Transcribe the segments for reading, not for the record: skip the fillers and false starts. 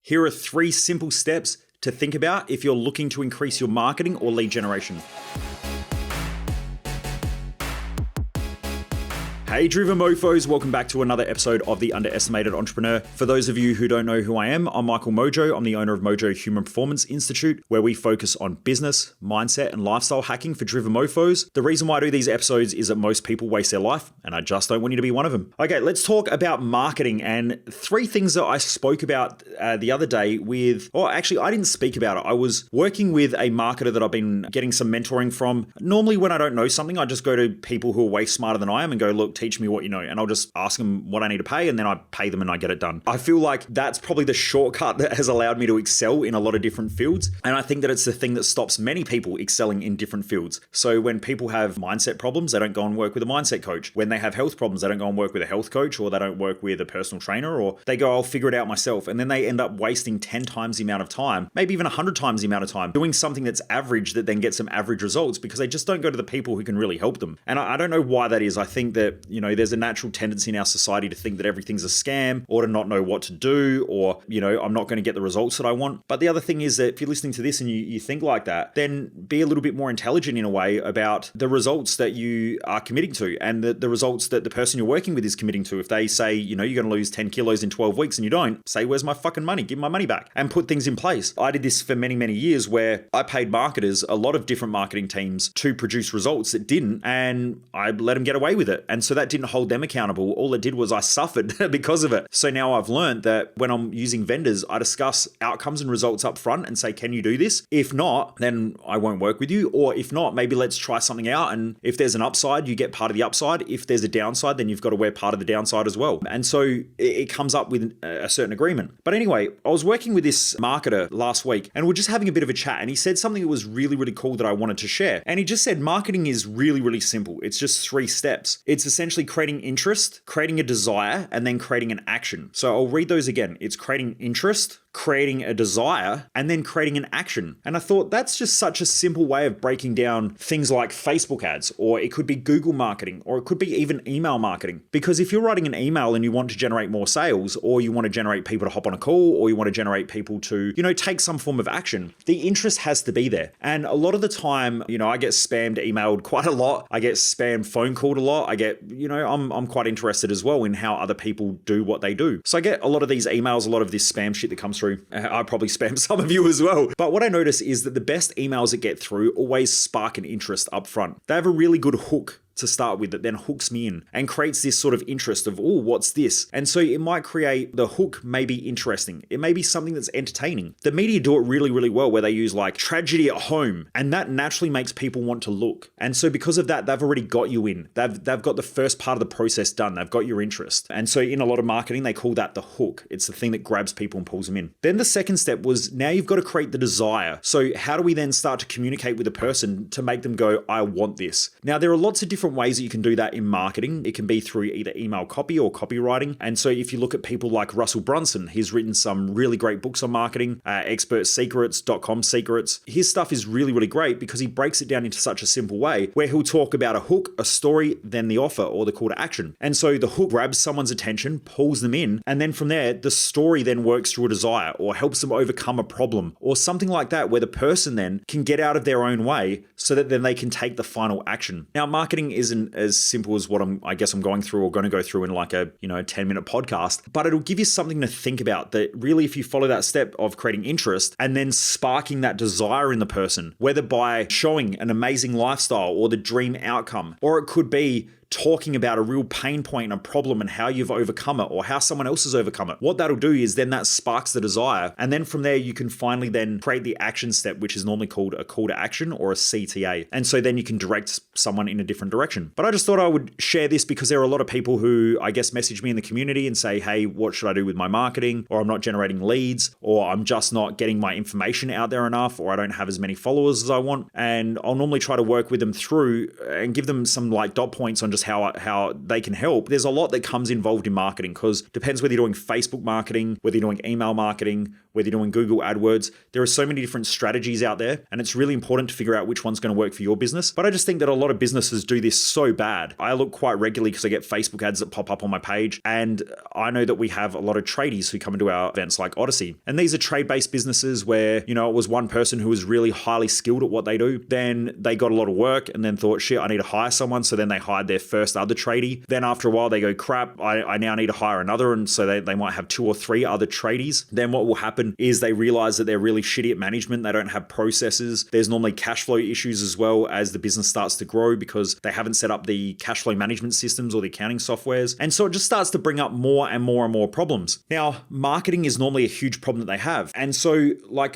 Here are 3 simple steps to think about if you're looking to increase your marketing or lead generation. Hey Driven Mofos, welcome back to another episode of The Underestimated Entrepreneur. For those of you who don't know who I am, I'm Michael Mojo. I'm the owner of Mojo Human Performance Institute, where we focus on business, mindset, and lifestyle hacking for Driven Mofos. The reason why I do these episodes is that most people waste their life, and I just don't want you to be one of them. Okay, let's talk about marketing and 3 things that I spoke about the other day with, or actually I didn't speak about it. I was working with a marketer that I've been getting some mentoring from. Normally when I don't know something, I just go to people who are way smarter than I am and go, look, teach me what you know. And I'll just ask them what I need to pay, and then I pay them and I get it done. I feel like that's probably the shortcut that has allowed me to excel in a lot of different fields. And I think that it's the thing that stops many people excelling in different fields. So when people have mindset problems, they don't go and work with a mindset coach. When they have health problems, they don't go and work with a health coach, or they don't work with a personal trainer, or they go, I'll figure it out myself. And then they end up wasting 10 times the amount of time, maybe even 100 times the amount of time doing something that's average that then gets some average results because they just don't go to the people who can really help them. And I don't know why that is. I think that, there's a natural tendency in our society to think that everything's a scam, or to not know what to do, or, I'm not going to get the results that I want. But the other thing is that if you're listening to this and you think like that, then be a little bit more intelligent in a way about the results that you are committing to and the results that the person you're working with is committing to. If they say, you're going to lose 10 kilos in 12 weeks and you don't, say, where's my fucking money? Give me my money back, and put things in place. I did this for many, many years where I paid marketers, a lot of different marketing teams, to produce results that didn't, and I let them get away with it. And so that didn't hold them accountable. All it did was I suffered because of it. So now I've learned that when I'm using vendors, I discuss outcomes and results up front and say, can you do this? If not, then I won't work with you. Or if not, maybe let's try something out. And if there's an upside, you get part of the upside. If there's a downside, then you've got to wear part of the downside as well. And so it comes up with a certain agreement. But anyway, I was working with this marketer last week and we're just having a bit of a chat, and he said something that was really, really cool that I wanted to share. And he just said, marketing is really, really simple. It's just 3 steps. It's essentially creating interest, creating a desire, and then creating an action. So I'll read those again. It's creating interest, creating a desire, and then creating an action. And I thought that's just such a simple way of breaking down things like Facebook ads, or it could be Google marketing, or it could be even email marketing. Because if you're writing an email and you want to generate more sales, or you want to generate people to hop on a call, or you want to generate people to, take some form of action, the interest has to be there. And a lot of the time, I get spammed, emailed quite a lot. I get spam phone called a lot. I get, I'm quite interested as well in how other people do what they do. So I get a lot of these emails, a lot of this spam shit that comes through. I probably spam some of you as well. But what I notice is that the best emails that get through always spark an interest up front. They have a really good hook to start with that then hooks me in and creates this sort of interest of, oh, what's this? And so it might create, the hook may be interesting. It may be something that's entertaining. The media do it really, really well where they use like tragedy at home, and that naturally makes people want to look. And so because of that, they've already got you in. They've got the first part of the process done. They've got your interest. And so in a lot of marketing, they call that the hook. It's the thing that grabs people and pulls them in. Then the second step was, now you've got to create the desire. So how do we then start to communicate with a person to make them go, I want this? Now, there are lots of different ways that you can do that in marketing. It can be through either email copy or copywriting. And so if you look at people like Russell Brunson, he's written some really great books on marketing, expertsecrets.com secrets. His stuff is really, really great because he breaks it down into such a simple way where he'll talk about a hook, a story, then the offer or the call to action. And so the hook grabs someone's attention, pulls them in, and then from there, the story then works through a desire or helps them overcome a problem or something like that, where the person then can get out of their own way so that then they can take the final action. Now, marketing isn't as simple as what I'm going through or going to go through in like a 10-minute podcast, but it'll give you something to think about, that really, if you follow that step of creating interest and then sparking that desire in the person, whether by showing an amazing lifestyle or the dream outcome, or it could be talking about a real pain point and a problem and how you've overcome it or how someone else has overcome it. What that'll do is then that sparks the desire. And then from there, you can finally then create the action step, which is normally called a call to action or a CTA. And so then you can direct someone in a different direction. But I just thought I would share this because there are a lot of people who I guess message me in the community and say, hey, what should I do with my marketing? Or I'm not generating leads, or I'm just not getting my information out there enough, or I don't have as many followers as I want. And I'll normally try to work with them through and give them some like dot points on just just how they can help. There's a lot that comes involved in marketing, because it depends whether you're doing Facebook marketing, whether you're doing email marketing, whether you're doing Google AdWords. There are so many different strategies out there, and it's really important to figure out which one's going to work for your business. But I just think that a lot of businesses do this so bad. I look quite regularly because I get Facebook ads that pop up on my page, and I know that we have a lot of tradies who come into our events like Odyssey. And these are trade-based businesses where, it was one person who was really highly skilled at what they do. Then they got a lot of work and then thought, shit, I need to hire someone. So then they hired their first other tradie. Then after a while, they go, crap, I now need to hire another. And so they might have 2 or 3 other tradies. Then what will happen is they realize that they're really shitty at management. They don't have processes. There's normally cash flow issues as well as the business starts to grow, because they haven't set up the cash flow management systems or the accounting softwares. And so it just starts to bring up more and more and more problems. Now, marketing is normally a huge problem that they have. And so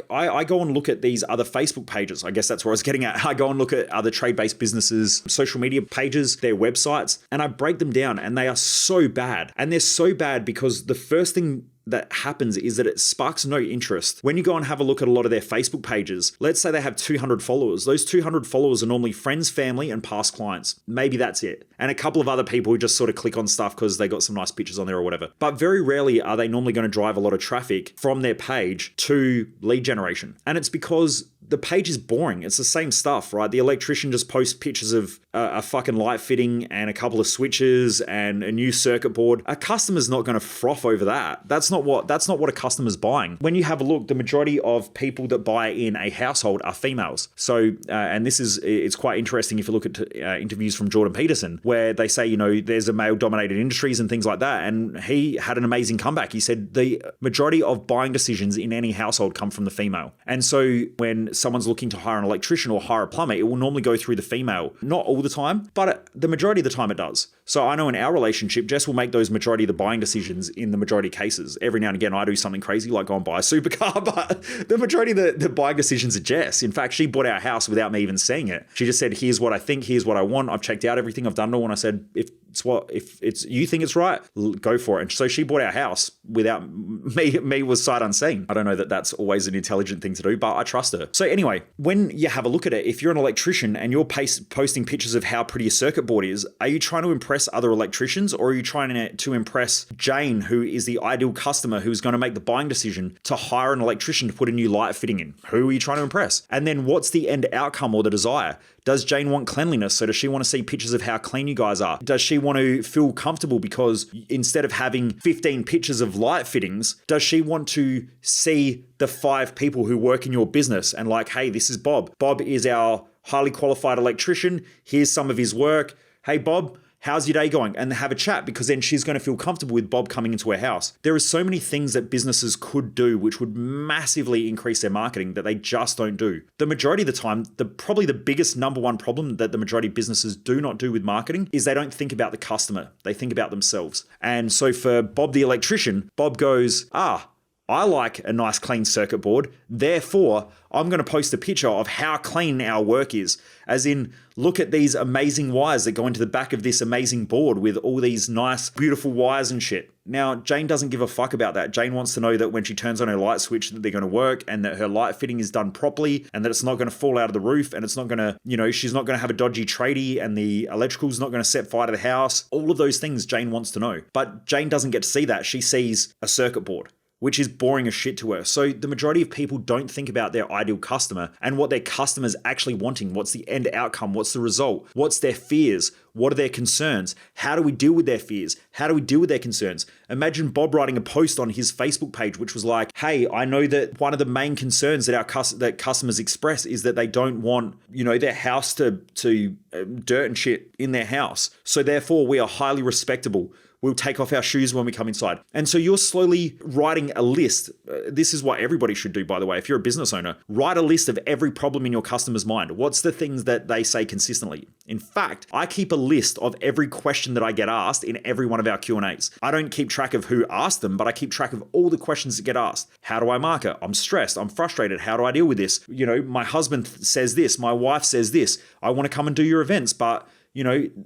I go and look at these other Facebook pages. I guess that's where I was getting at. I go and look at other trade-based businesses, social media pages, their websites, and I break them down, and they are so bad. And they're so bad because the first thing that happens is that it sparks no interest. When you go and have a look at a lot of their Facebook pages, let's say they have 200 followers. Those 200 followers are normally friends, family, and past clients. Maybe that's it. And a couple of other people who just sort of click on stuff because they got some nice pictures on there or whatever. But very rarely are they normally going to drive a lot of traffic from their page to lead generation. And it's because the page is boring. It's the same stuff, right? The electrician just posts pictures of a fucking light fitting and a couple of switches and a new circuit board. A customer's not going to froth over that. That's not what a customer's buying. When you have a look, the majority of people that buy in a household are females. So, and it's quite interesting if you look at interviews from Jordan Peterson, where they say, there's a male-dominated industries and things like that. And he had an amazing comeback. He said the majority of buying decisions in any household come from the female. And so when someone's looking to hire an electrician or hire a plumber, it will normally go through the female. Not all the time, but the majority of the time it does. So I know in our relationship, Jess will make those majority of the buying decisions in the majority of cases. Every now and again, I do something crazy like go and buy a supercar, but the majority of the buying decisions are Jess. In fact, she bought our house without me even seeing it. She just said, here's what I think, here's what I want. I've checked out everything, I've done it all. And I said, if you think it's right, go for it. And so she bought our house without me was sight unseen. I don't know that that's always an intelligent thing to do, but I trust her. So anyway, when you have a look at it, if you're an electrician and you're posting pictures of how pretty a circuit board is, are you trying to impress other electricians, or are you trying to impress Jane, who is the ideal customer who's going to make the buying decision to hire an electrician to put a new light fitting in? Who are you trying to impress? And then what's the end outcome or the desire? Does Jane want cleanliness? So does she want to see pictures of how clean you guys are? Does she want to feel comfortable because instead of having 15 pictures of light fittings, does she want to see the 5 people who work in your business and like, hey, this is Bob. Bob is our highly qualified electrician. Here's some of his work. Hey, Bob, how's your day going? And have a chat, because then she's going to feel comfortable with Bob coming into her house. There are so many things that businesses could do which would massively increase their marketing that they just don't do. The majority of the time, probably the biggest number one problem that the majority of businesses do not do with marketing is they don't think about the customer. They think about themselves. And so for Bob the electrician, Bob goes, I like a nice clean circuit board. Therefore, I'm going to post a picture of how clean our work is. As in, look at these amazing wires that go into the back of this amazing board with all these nice, beautiful wires and shit. Now, Jane doesn't give a fuck about that. Jane wants to know that when she turns on her light switch that they're going to work and that her light fitting is done properly and that it's not going to fall out of the roof and it's not going to, she's not going to have a dodgy tradie and the electrical's not going to set fire to the house. All of those things Jane wants to know. But Jane doesn't get to see that. She sees a circuit board, which is boring as shit to her. So the majority of people don't think about their ideal customer and what their customer's actually wanting. What's the end outcome? What's the result? What's their fears? What are their concerns? How do we deal with their fears? How do we deal with their concerns? Imagine Bob writing a post on his Facebook page, which was like, hey, I know that one of the main concerns that that customers express is that they don't want, their house to dirt and shit in their house. So therefore we are highly respectable. We'll take off our shoes when we come inside. And so you're slowly writing a list. This is what everybody should do, by the way. If you're a business owner, write a list of every problem in your customer's mind. What's the things that they say consistently? In fact, I keep a list of every question that I get asked in every one of our Q&As. I don't keep track of who asked them, but I keep track of all the questions that get asked. How do I market? I'm stressed. I'm frustrated. How do I deal with this? My husband says this. My wife says this. I want to come and do your events, but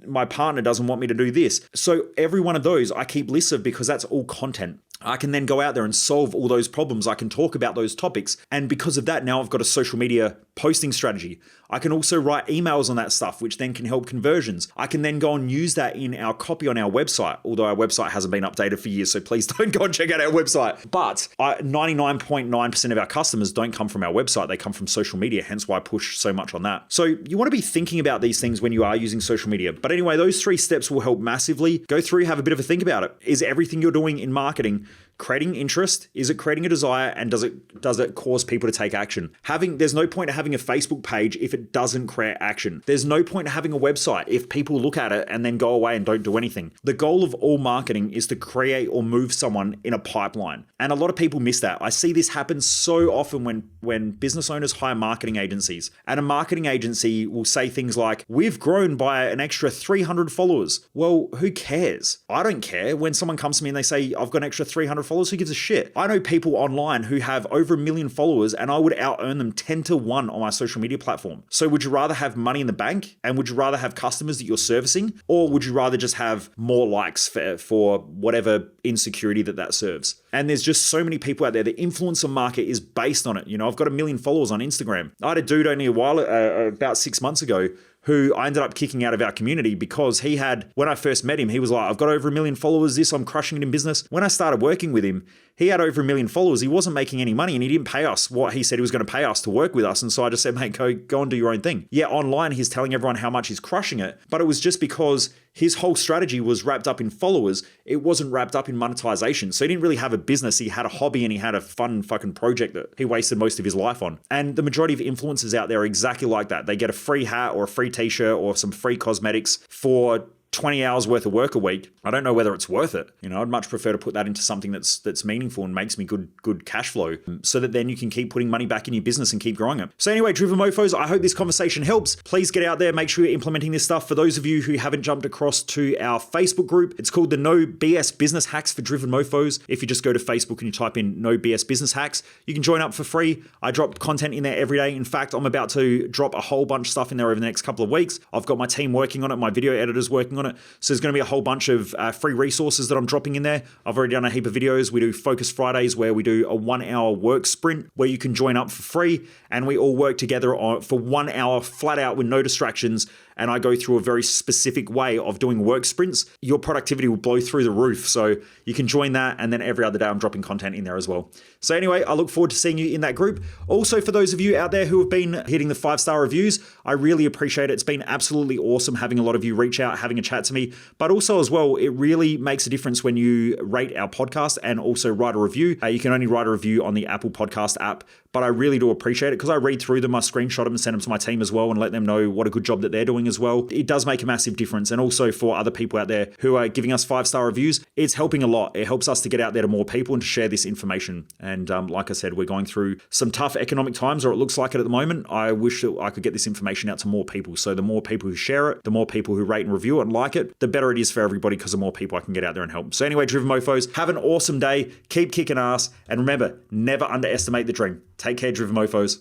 my partner doesn't want me to do this. So every one of those I keep lists of, because that's all content. I can then go out there and solve all those problems. I can talk about those topics. And because of that, now I've got a social media posting strategy. I can also write emails on that stuff, which then can help conversions. I can then go and use that in our copy on our website, although our website hasn't been updated for years, so please don't go and check out our website. But 99.9% of our customers don't come from our website. They come from social media, hence why I push so much on that. So you want to be thinking about these things when you are using social media. But anyway, those 3 steps will help massively. Go through, have a bit of a think about it. Is everything you're doing in marketing creating interest? Is it creating a desire? And does it cause people to take action? There's no point in having a Facebook page if it doesn't create action. There's no point in having a website if people look at it and then go away and don't do anything. The goal of all marketing is to create or move someone in a pipeline. And a lot of people miss that. I see this happen so often when business owners hire marketing agencies, and a marketing agency will say things like, "We've grown by an extra 300 followers." Well, who cares? I don't care. When someone comes to me and they say, "I've got an extra 300 followers," who gives a shit? I know people online who have over 1 million followers, and I would out earn them 10 to 1 on my social media platform. So would you rather have money in the bank, and would you rather have customers that you're servicing, or would you rather just have more likes for whatever insecurity that serves? And there's just so many people out there. The influencer market is based on it. I've got 1 million followers on Instagram. I had a dude only about 6 months ago who I ended up kicking out of our community because when I first met him, he was like, "I've got over 1 million followers, I'm crushing it in business." When I started working with him, he had over 1 million followers. He wasn't making any money, and he didn't pay us what he said he was going to pay us to work with us. And so I just said, "Mate, go and do your own thing." Yeah, online he's telling everyone how much he's crushing it, but it was just because his whole strategy was wrapped up in followers. It wasn't wrapped up in monetization. So he didn't really have a business. He had a hobby, and he had a fun fucking project that he wasted most of his life on. And the majority of influencers out there are exactly like that. They get a free hat or a free t-shirt or some free cosmetics for 20 hours worth of work a week. I don't know whether it's worth it. I'd much prefer to put that into something that's meaningful and makes me good cash flow, so that then you can keep putting money back in your business and keep growing it. So anyway, Driven Mofos, I hope this conversation helps. Please get out there, make sure you're implementing this stuff. For those of you who haven't jumped across to our Facebook group, it's called the No BS Business Hacks for Driven Mofos. If you just go to Facebook and you type in No BS Business Hacks, you can join up for free. I drop content in there every day. In fact, I'm about to drop a whole bunch of stuff in there over the next couple of weeks. I've got my team working on it, my video editors working on it. So there's going to be a whole bunch of free resources that I'm dropping in there. I've already done a heap of videos. We do Focus Fridays where we do a 1-hour work sprint where you can join up for free, and we all work together for 1 hour flat out with no distractions. And I go through a very specific way of doing work sprints. Your productivity will blow through the roof. So you can join that. And then every other day I'm dropping content in there as well. So anyway, I look forward to seeing you in that group. Also, for those of you out there who have been hitting the 5-star reviews, I really appreciate it. It's been absolutely awesome having a lot of you reach out, having a chat to me. But also as well, it really makes a difference when you rate our podcast and also write a review. You can only write a review on the Apple Podcast app, but I really do appreciate it because I read through them, I screenshot them and send them to my team as well and let them know what a good job that they're doing as well. It does make a massive difference. And also for other people out there who are giving us 5-star reviews, it's helping a lot. It helps us to get out there to more people and to share this information. And like I said, we're going through some tough economic times, or it looks like it at the moment. I wish that I could get this information out to more people. So the more people who share it, the more people who rate and review it and like it, the better it is for everybody because the more people I can get out there and help. So anyway, Driven Mofos, have an awesome day. Keep kicking ass. And remember, never underestimate the dream. Take care, Driven Mofos.